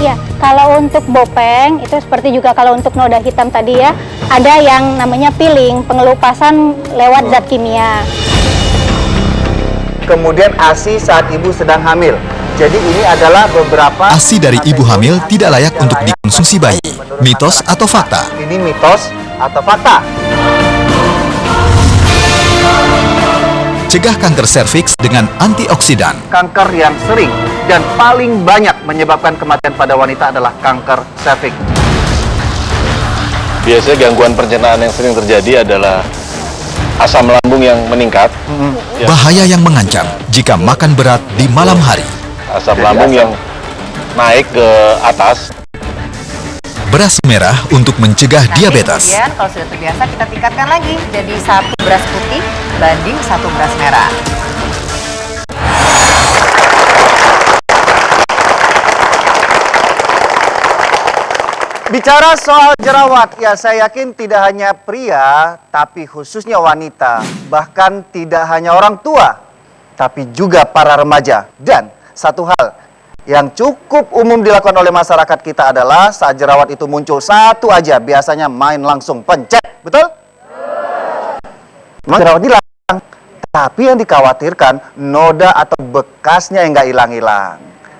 Iya, kalau untuk bopeng itu seperti juga kalau untuk noda hitam tadi ya, ada yang namanya peeling, pengelupasan lewat zat kimia. Kemudian ASI saat ibu sedang hamil. Jadi ini adalah beberapa ASI dari ibu hamil tidak layak untuk dikonsumsi bayi. Mitos atau fakta? Ini mitos atau fakta? Cegah kanker serviks dengan antioksidan. Kanker yang sering dan paling banyak menyebabkan kematian pada wanita adalah kanker serviks. Biasanya gangguan pencernaan yang sering terjadi adalah asam lambung yang meningkat. Bahaya yang mengancam jika makan berat di malam hari. Asam lambung yang naik ke atas. Beras merah untuk mencegah diabetes. Kemudian kalau sudah terbiasa kita tingkatkan lagi jadi 1 beras putih banding 1 beras merah. Bicara soal jerawat, ya saya yakin tidak hanya pria, tapi khususnya wanita. Bahkan tidak hanya orang tua, tapi juga para remaja. Dan satu hal yang cukup umum dilakukan oleh masyarakat kita adalah saat jerawat itu muncul satu aja, biasanya main langsung pencet, betul? Memang jerawat hilang, tapi yang dikhawatirkan noda atau bekasnya yang nggak hilang-hilang.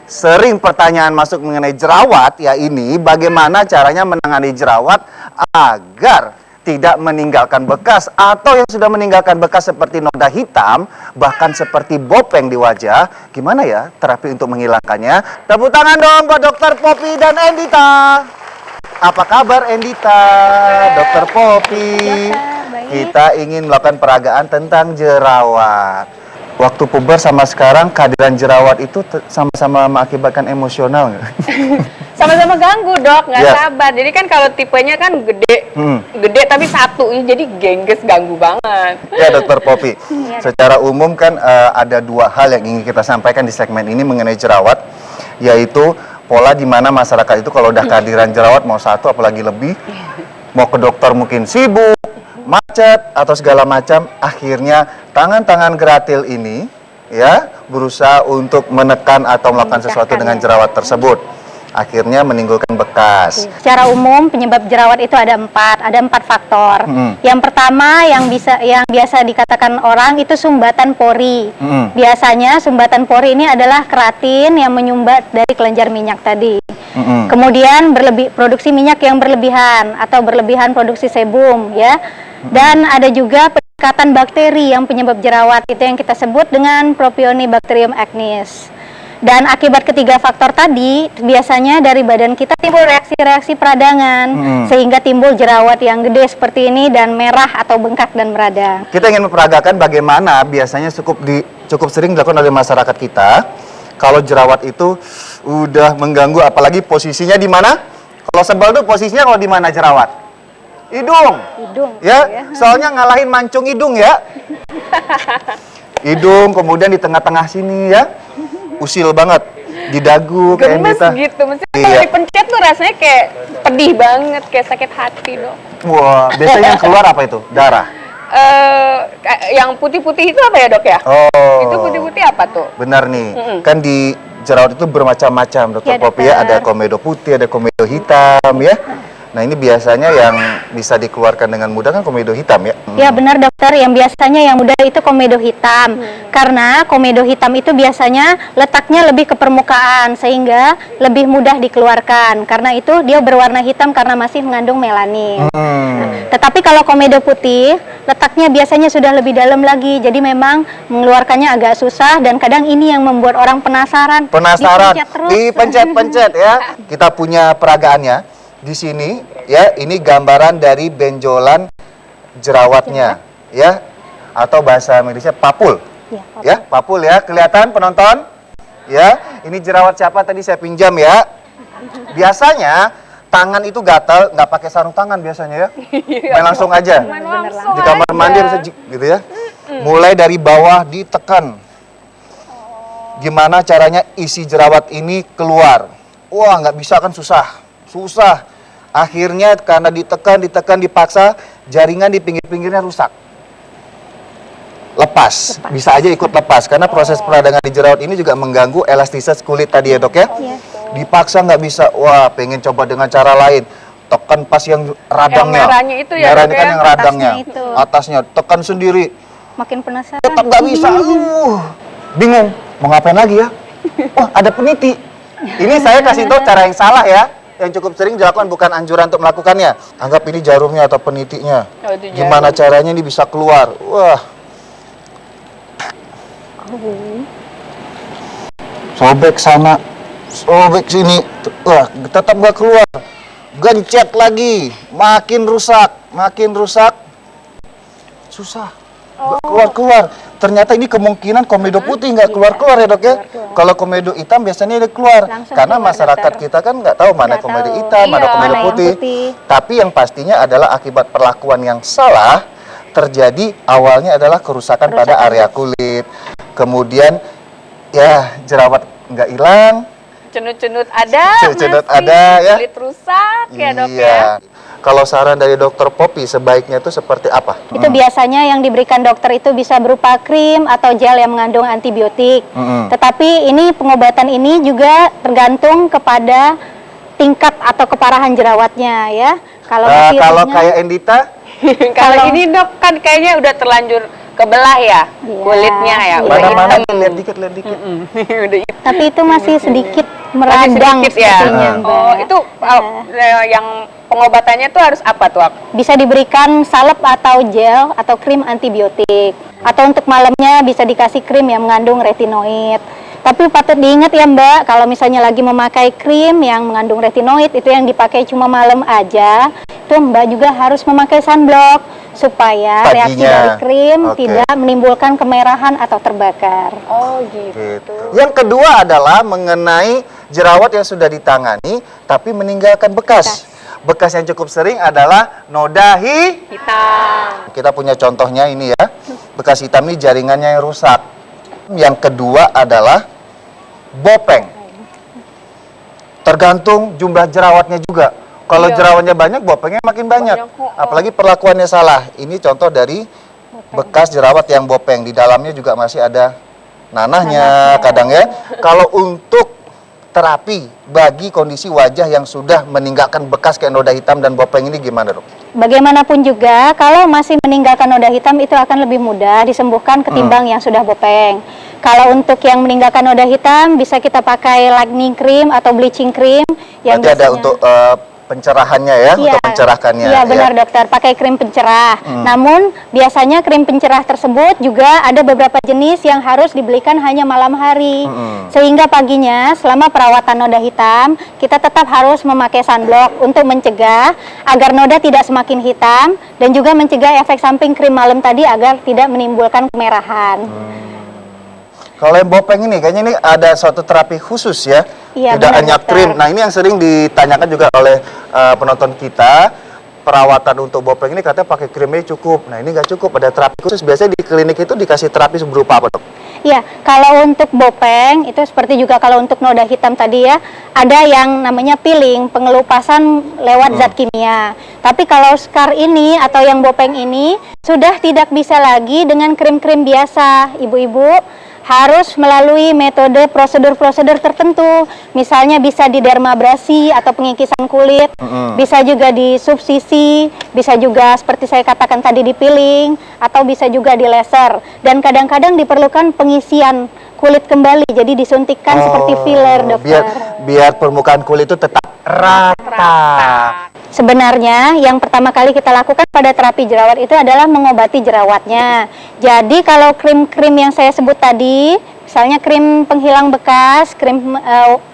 Sering pertanyaan masuk mengenai jerawat, ya ini bagaimana caranya menangani jerawat agar tidak meninggalkan bekas atau yang sudah meninggalkan bekas seperti noda hitam, bahkan seperti bopeng di wajah. Gimana ya terapi untuk menghilangkannya? Tepuk tangan dong buat Dokter Poppy dan Endita. Apa kabar Endita? Dokter Poppy. Kita ingin melakukan peragaan tentang jerawat. Waktu puber sama sekarang kehadiran jerawat itu sama-sama mengakibatkan emosional nggak? Sama-sama ganggu dok, nggak Ya. sabar. Jadi kan kalau tipenya kan gede tapi satu, jadi gengges ganggu banget. Ya Dokter Poppy, secara umum kan ada dua hal yang ingin kita sampaikan di segmen ini mengenai jerawat, yaitu pola di mana masyarakat itu kalau udah kehadiran jerawat mau satu apalagi lebih, mau ke dokter mungkin sibuk, macet atau segala macam, akhirnya tangan-tangan geratil ini ya berusaha untuk menekan atau melakukan sesuatu dengan jerawat tersebut, akhirnya menimbulkan bekas. Secara umum penyebab jerawat itu ada empat faktor. Yang pertama yang biasa dikatakan orang itu sumbatan pori. Biasanya sumbatan pori ini adalah keratin yang menyumbat dari kelenjar minyak tadi. Kemudian produksi minyak yang berlebihan atau berlebihan produksi sebum ya. Dan ada juga peningkatan bakteri yang penyebab jerawat, itu yang kita sebut dengan Propionibacterium acnes. Dan akibat ketiga faktor tadi, biasanya dari badan kita timbul reaksi-reaksi peradangan, sehingga timbul jerawat yang gede seperti ini dan merah atau bengkak dan meradang. Kita ingin memperagakan bagaimana biasanya cukup sering dilakukan oleh masyarakat kita kalau jerawat itu udah mengganggu, apalagi posisinya di mana? Kalau sebel tuh posisinya kalau di mana jerawat? Hidung. Ya, soalnya ngalahin mancung hidung ya. Hidung, kemudian di tengah-tengah sini ya. Usil banget di dagu kayak Gemes Endita. gitu, maksudnya Iya. kalau dipencet tuh rasanya kayak pedih banget, kayak sakit hati dok. Wah, biasanya yang keluar apa itu? Darah. Yang putih-putih itu apa ya dok ya? Oh. Itu putih-putih apa tuh? Benar nih. Kan di jerawat itu bermacam-macam, Dokter Ya, Poppy ya. dokter. Ada komedo putih, ada komedo hitam ya. Nah, ini biasanya yang bisa dikeluarkan dengan mudah kan komedo hitam ya. Ya benar dokter, yang biasanya yang mudah itu komedo hitam. Karena komedo hitam itu biasanya letaknya lebih ke permukaan sehingga lebih mudah dikeluarkan. Karena itu dia berwarna hitam karena masih mengandung melanin. Tetapi kalau komedo putih letaknya biasanya sudah lebih dalam lagi. Jadi memang mengeluarkannya agak susah dan kadang ini yang membuat orang penasaran. Dipencet terus. Dipencet-pencet ya. Kita punya peragaannya. Di sini ya, ini gambaran dari benjolan jerawatnya ya, atau bahasa medisnya papul. Ya, papul ya, kelihatan penonton? Ya, ini jerawat siapa tadi saya pinjam ya. Biasanya tangan itu gatal, nggak pakai sarung tangan biasanya ya. Main langsung aja. Di kamar mandi bisa gitu ya. Mulai dari bawah ditekan. Gimana caranya isi jerawat ini keluar? Wah, nggak bisa kan, susah. Akhirnya karena ditekan dipaksa, jaringan di pinggir-pinggirnya rusak. Lepas. Bisa aja ikut lepas karena proses peradangan di jerawat ini juga mengganggu elastisitas kulit tadi ya dok ya. Dipaksa nggak bisa, wah pengen coba dengan cara lain. Tekan pas yang radangnya. Yang merahnya itu ya, Merahnya Dok, kan ya? yang radangnya. Atasnya itu. Atasnya, tekan sendiri. Makin penasaran. Tetap nggak bisa. Bingung, mau ngapain lagi ya? Wah, ada peniti. Ini saya kasih tahu cara yang salah ya. Yang cukup sering dilakukan, bukan anjuran untuk melakukannya. Anggap ini jarumnya atau penitinya. Oh, itu jarum. Gimana caranya ini bisa keluar? Wah. Sobek sana, sobek sini. Wah, tetap nggak keluar. Gencet lagi, makin rusak. Susah. Nggak keluar-keluar. Ternyata ini kemungkinan komedo putih nggak keluar-keluar ya dok ya. Kalau komedo hitam biasanya dia keluar. Langsung Karena keluar, masyarakat dokter. kita kan nggak tahu mana Nggak komedo tahu. hitam, mana Iya, komedo mana yang putih. putih. Tapi yang pastinya adalah akibat perlakuan yang salah terjadi awalnya adalah kerusakan pada area kulit. Kemudian ya jerawat nggak hilang. Cenut-cenut ada, Cenut-cenut masih. ada, ya. Kulit rusak ya dok ya. Iya. Kalau saran dari dokter Poppy sebaiknya itu seperti apa? Itu biasanya yang diberikan dokter itu bisa berupa krim atau gel yang mengandung antibiotik. Tetapi ini pengobatan ini juga tergantung kepada tingkat atau keparahan jerawatnya ya. Kalau masih Kalau ringan, kayak Endita, Kalau Kalau- ini dok kan kayaknya udah terlanjur kebelah ya Iya. kulitnya ya, Iya. udah mana-mana hitam. lihat dikit. Udah hitam. tapi itu masih sedikit Masih meradang sedikit ya. sepertinya, Mbak. Oh, itu yang pengobatannya tuh harus apa tuh? Bisa diberikan salep atau gel atau krim antibiotik. Atau untuk malamnya bisa dikasih krim yang mengandung retinoid. Tapi patut diingat ya Mbak, kalau misalnya lagi memakai krim yang mengandung retinoid itu yang dipakai cuma malam aja, itu Mbak juga harus memakai sunblock supaya reaksi Paginya. dari krim Oke. tidak menimbulkan kemerahan atau terbakar. Oh gitu. gitu. Yang kedua adalah mengenai jerawat yang sudah ditangani tapi meninggalkan bekas. Bekas yang cukup sering adalah noda Hitam. Kita punya contohnya ini ya. Bekas hitam ini jaringannya yang rusak. Yang kedua adalah bopeng. Tergantung jumlah jerawatnya juga. Kalau Iya. jerawatnya banyak, bopengnya makin banyak. Banyak, Apalagi perlakuannya salah. Ini contoh dari bekas jerawat yang bopeng. Di dalamnya juga masih ada nanahnya kadang ya. Kalau untuk terapi bagi kondisi wajah yang sudah meninggalkan bekas kayak noda hitam dan bopeng ini gimana dok? Bagaimanapun juga, kalau masih meninggalkan noda hitam itu akan lebih mudah disembuhkan ketimbang yang sudah bopeng. Kalau untuk yang meninggalkan noda hitam bisa kita pakai lightening cream atau bleaching cream yang Berarti ada biasanya- untuk pencerahannya ya, untuk mencerahkannya. Iya benar ya. dokter, pakai krim pencerah. Namun biasanya krim pencerah tersebut juga ada beberapa jenis yang harus dibelikan hanya malam hari. Sehingga paginya selama perawatan noda hitam, kita tetap harus memakai sunblock untuk mencegah agar noda tidak semakin hitam dan juga mencegah efek samping krim malam tadi agar tidak menimbulkan kemerahan. Kalau yang bopeng ini kayaknya ini ada suatu terapi khusus ya. Iya, Tidak benar, hanya dokter. krim. Nah, ini yang sering ditanyakan juga oleh penonton kita. Perawatan untuk bopeng ini katanya pakai krimnya cukup. Nah, ini nggak cukup. Ada terapi khusus. Biasanya di klinik itu dikasih terapi berupa apa, dok? Iya, kalau untuk bopeng itu seperti juga kalau untuk noda hitam tadi ya, ada yang namanya peeling, pengelupasan lewat zat kimia. Tapi kalau scar ini atau yang bopeng ini sudah tidak bisa lagi dengan krim-krim biasa, ibu-ibu. Harus melalui metode prosedur-prosedur tertentu. Misalnya bisa di dermabrasi atau pengikisan kulit, bisa juga di subsisi, bisa juga seperti saya katakan tadi di peeling, atau bisa juga di laser. Dan kadang-kadang diperlukan pengisian kulit kembali, jadi disuntikkan seperti filler, dokter. Biar permukaan kulit itu tetap rata. Sebenarnya yang pertama kali kita lakukan pada terapi jerawat itu adalah mengobati jerawatnya. Jadi kalau krim-krim yang saya sebut tadi, misalnya krim penghilang bekas, krim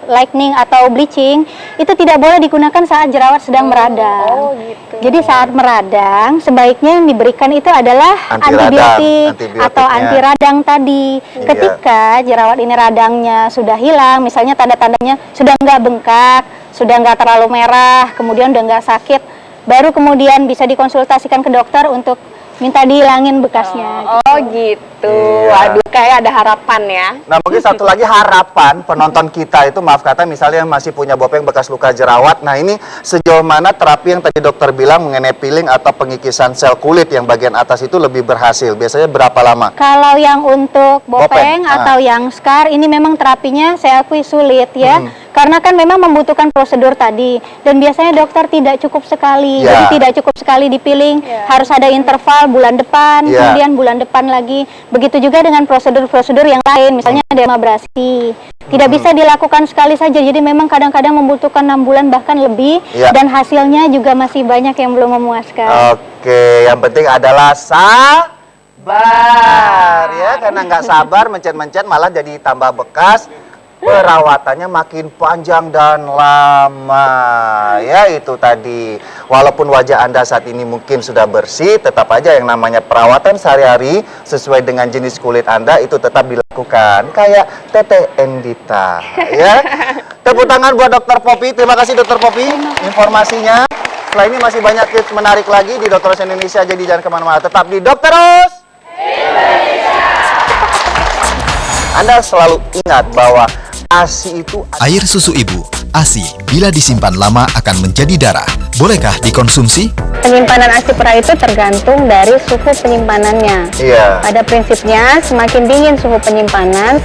lightening atau bleaching, itu tidak boleh digunakan saat jerawat sedang meradang. Oh gitu. Jadi saat meradang sebaiknya yang diberikan itu adalah antibiotik atau anti radang tadi. Iya. Ketika jerawat ini radangnya sudah hilang, misalnya tanda-tandanya sudah nggak bengkak, sudah nggak terlalu merah, kemudian udah nggak sakit, baru kemudian bisa dikonsultasikan ke dokter untuk minta dihilangin bekasnya. Oh gitu. Iya. Waduh, kayak ada harapan ya. Nah, mungkin satu lagi harapan penonton kita itu, maaf kata, misalnya yang masih punya bopeng bekas luka jerawat. Nah, ini sejauh mana terapi yang tadi dokter bilang mengenai peeling atau pengikisan sel kulit yang bagian atas itu lebih berhasil? Biasanya berapa lama? Kalau yang untuk Bopeng, bopeng atau yang scar ini memang terapinya saya akui sulit ya. Karena kan memang membutuhkan prosedur tadi, dan biasanya dokter tidak cukup sekali, Ya. jadi tidak cukup sekali dipiling, harus ada interval bulan depan, Ya. kemudian bulan depan lagi. Begitu juga dengan prosedur-prosedur yang lain, misalnya dermabrasi. Tidak bisa dilakukan sekali saja, jadi memang kadang-kadang membutuhkan 6 bulan bahkan lebih, Ya. dan hasilnya juga masih banyak yang belum memuaskan. Oke, yang penting adalah sabar ya, karena nggak sabar mencet-mencet malah jadi tambah bekas. Perawatannya makin panjang dan lama. Ya, itu tadi. Walaupun wajah Anda saat ini mungkin sudah bersih, tetap aja yang namanya perawatan sehari-hari sesuai dengan jenis kulit Anda itu tetap dilakukan. Kayak Tete Endita, ya. Tepuk tangan buat Dokter Popi. Terima kasih Dokter Popi informasinya. Setelah ini masih banyak tips menarik lagi di Dokter Rose Indonesia, jadi jangan kemana-mana. Tetap di Dokter Rose Anda selalu ingat bahwa ASI itu Air susu ibu, ASI, bila disimpan lama akan menjadi darah. Bolehkah dikonsumsi? Penyimpanan ASI perah itu tergantung dari suhu penyimpanannya. Iya. Pada prinsipnya, semakin dingin suhu penyimpanan,